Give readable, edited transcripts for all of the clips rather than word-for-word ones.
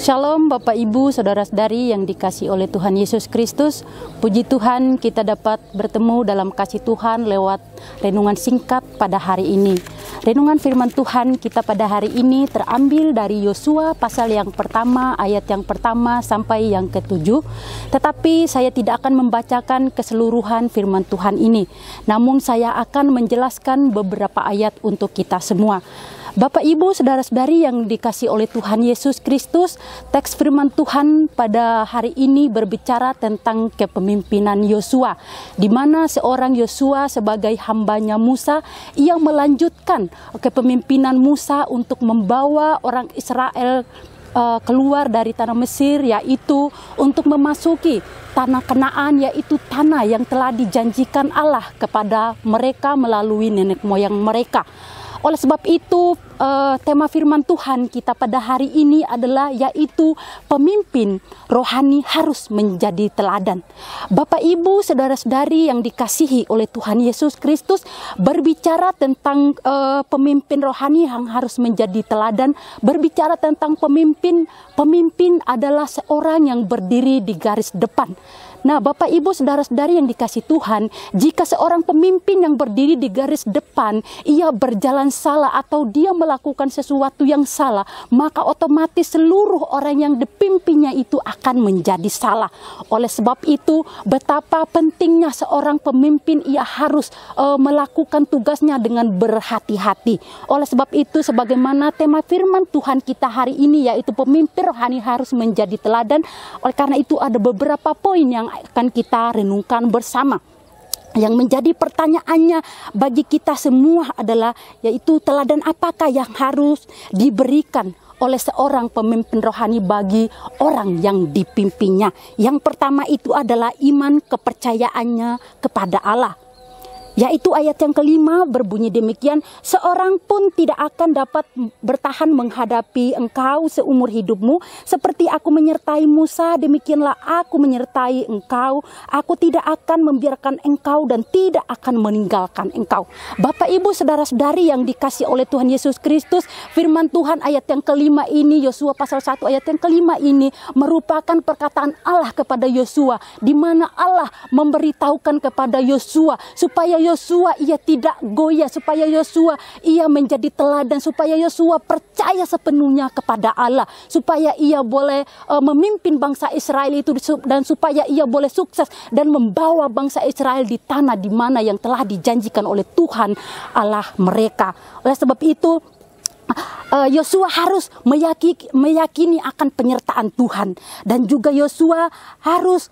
Shalom Bapak Ibu, Saudara-saudari yang dikasihi oleh Tuhan Yesus Kristus. Puji Tuhan kita dapat bertemu dalam kasih Tuhan lewat renungan singkat pada hari ini. Renungan firman Tuhan kita pada hari ini terambil dari Yosua pasal yang pertama, ayat yang pertama sampai yang ke-7. Tetapi saya tidak akan membacakan keseluruhan firman Tuhan ini. Namun saya akan menjelaskan beberapa ayat untuk kita semua. Bapak Ibu, Saudara-saudari yang dikasihi oleh Tuhan Yesus Kristus, teks firman Tuhan pada hari ini berbicara tentang kepemimpinan Yosua, di mana seorang Yosua sebagai hambanya Musa, ia melanjutkan kepemimpinan Musa untuk membawa orang Israel keluar dari tanah Mesir, yaitu untuk memasuki tanah Kanaan, yaitu tanah yang telah dijanjikan Allah kepada mereka melalui nenek moyang mereka. Oleh sebab itu, tema firman Tuhan kita pada hari ini adalah yaitu pemimpin rohani harus menjadi teladan. Bapak Ibu, Saudara-saudari yang dikasihi oleh Tuhan Yesus Kristus, berbicara tentang pemimpin rohani yang harus menjadi teladan, berbicara tentang pemimpin adalah seorang yang berdiri di garis depan. Nah, Bapak Ibu, Saudara-saudari yang dikasihi Tuhan, jika seorang pemimpin yang berdiri di garis depan, ia berjalan salah atau dia melakukan sesuatu yang salah, maka otomatis seluruh orang yang dipimpinnya itu akan menjadi salah. Oleh sebab itu, betapa pentingnya seorang pemimpin, ia harus melakukan tugasnya dengan berhati-hati. Oleh sebab itu, sebagaimana tema firman Tuhan kita hari ini, yaitu pemimpin rohani harus menjadi teladan. Oleh karena itu, ada beberapa poin yang akan kita renungkan bersama. Yang menjadi pertanyaannya bagi kita semua adalah yaitu teladan apakah yang harus diberikan oleh seorang pemimpin rohani bagi orang yang dipimpinnya. Yang pertama itu adalah iman kepercayaannya kepada Allah. Yaitu ayat yang kelima berbunyi demikian, seorang pun tidak akan dapat bertahan menghadapi engkau seumur hidupmu, seperti aku menyertai Musa, demikianlah aku menyertai engkau, aku tidak akan membiarkan engkau dan tidak akan meninggalkan engkau. Bapak Ibu, Saudara-saudari yang dikasihi oleh Tuhan Yesus Kristus, firman Tuhan ayat yang kelima ini, Yosua pasal 1 ayat yang kelima ini merupakan perkataan Allah kepada Yosua, di mana Allah memberitahukan kepada Yosua supaya Yosua ia tidak goyah, supaya Yosua ia menjadi teladan, supaya Yosua percaya sepenuhnya kepada Allah, supaya ia boleh memimpin bangsa Israel itu, dan supaya ia boleh sukses dan membawa bangsa Israel di tanah di mana yang telah dijanjikan oleh Tuhan Allah mereka. Oleh sebab itu, Yosua harus meyakini akan penyertaan Tuhan, dan juga Yosua harus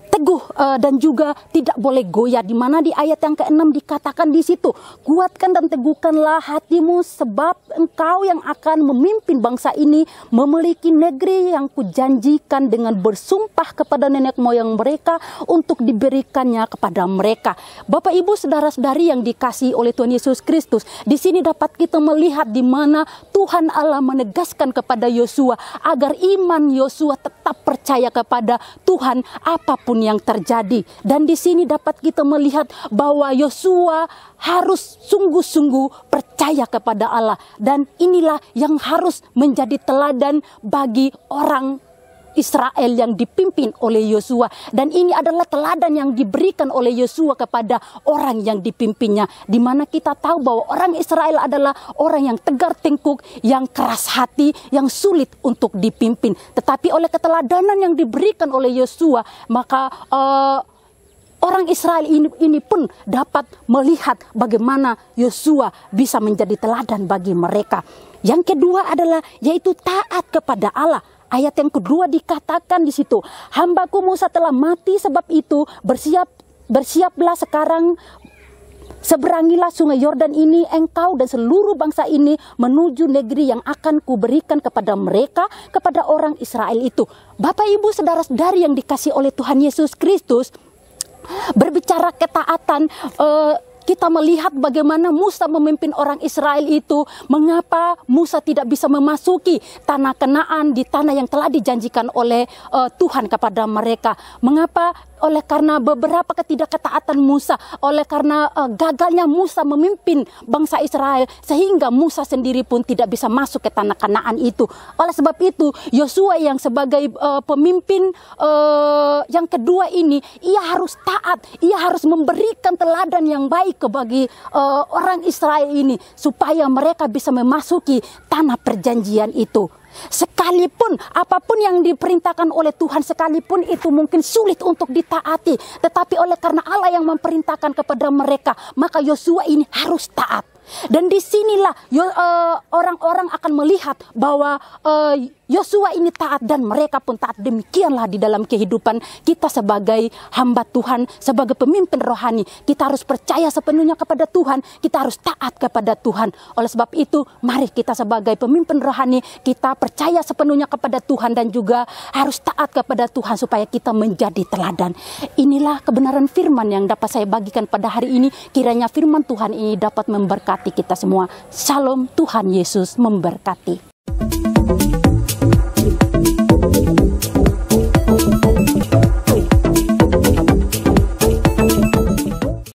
teguh dan juga tidak boleh goyah, di mana di ayat yang ke-6 dikatakan di situ, kuatkan dan teguhkanlah hatimu sebab engkau yang akan memimpin bangsa ini memiliki negeri yang kujanjikan dengan bersumpah kepada nenek moyang mereka untuk diberikannya kepada mereka. Bapak Ibu, Saudara-saudari yang dikasihi oleh Tuhan Yesus Kristus, di sini dapat kita melihat di mana Tuhan Allah menegaskan kepada Yosua agar iman Yosua tetap percaya kepada Tuhan apapun yang terjadi. Dan di sini dapat kita melihat bahwa Yosua harus sungguh-sungguh percaya kepada Allah, dan inilah yang harus menjadi teladan bagi orang Israel yang dipimpin oleh Yosua, dan ini adalah teladan yang diberikan oleh Yosua kepada orang yang dipimpinnya, di mana kita tahu bahwa orang Israel adalah orang yang tegar tengkuk, yang keras hati, yang sulit untuk dipimpin. Tetapi oleh keteladanan yang diberikan oleh Yosua, maka orang Israel ini pun dapat melihat bagaimana Yosua bisa menjadi teladan bagi mereka. Yang kedua adalah yaitu taat kepada Allah. Ayat yang kedua dikatakan di situ, hambaku Musa telah mati, sebab itu bersiaplah sekarang, seberangilah sungai Yordan ini, engkau dan seluruh bangsa ini menuju negeri yang akan kuberikan kepada mereka, kepada orang Israel itu. Bapak Ibu, Saudara-saudari yang dikasihi oleh Tuhan Yesus Kristus, berbicara ketaatan, kita melihat bagaimana Musa memimpin orang Israel itu, mengapa Musa tidak bisa memasuki tanah Kanaan, di tanah yang telah dijanjikan oleh Tuhan kepada mereka. Mengapa? Oleh karena beberapa ketidakketaatan Musa, oleh karena gagalnya Musa memimpin bangsa Israel, sehingga Musa sendiri pun tidak bisa masuk ke tanah Kanaan itu. Oleh sebab itu, Yosua yang sebagai pemimpin yang kedua ini, ia harus taat, ia harus memberikan teladan yang baik bagi orang Israel ini, supaya mereka bisa memasuki tanah perjanjian itu. Sekalipun apapun yang diperintahkan oleh Tuhan, sekalipun itu mungkin sulit untuk ditaati, tetapi oleh karena Allah yang memerintahkan kepada mereka, maka Yosua ini harus taat. Dan disinilah orang-orang akan melihat bahwa Yosua ini taat dan mereka pun taat. Demikianlah di dalam kehidupan kita sebagai hamba Tuhan, sebagai pemimpin rohani. Kita harus percaya sepenuhnya kepada Tuhan, kita harus taat kepada Tuhan. Oleh sebab itu, mari kita sebagai pemimpin rohani, kita percaya sepenuhnya kepada Tuhan dan juga harus taat kepada Tuhan supaya kita menjadi teladan. Inilah kebenaran firman yang dapat saya bagikan pada hari ini. Kiranya firman Tuhan ini dapat memberkati kita semua. Shalom, Tuhan Yesus memberkati.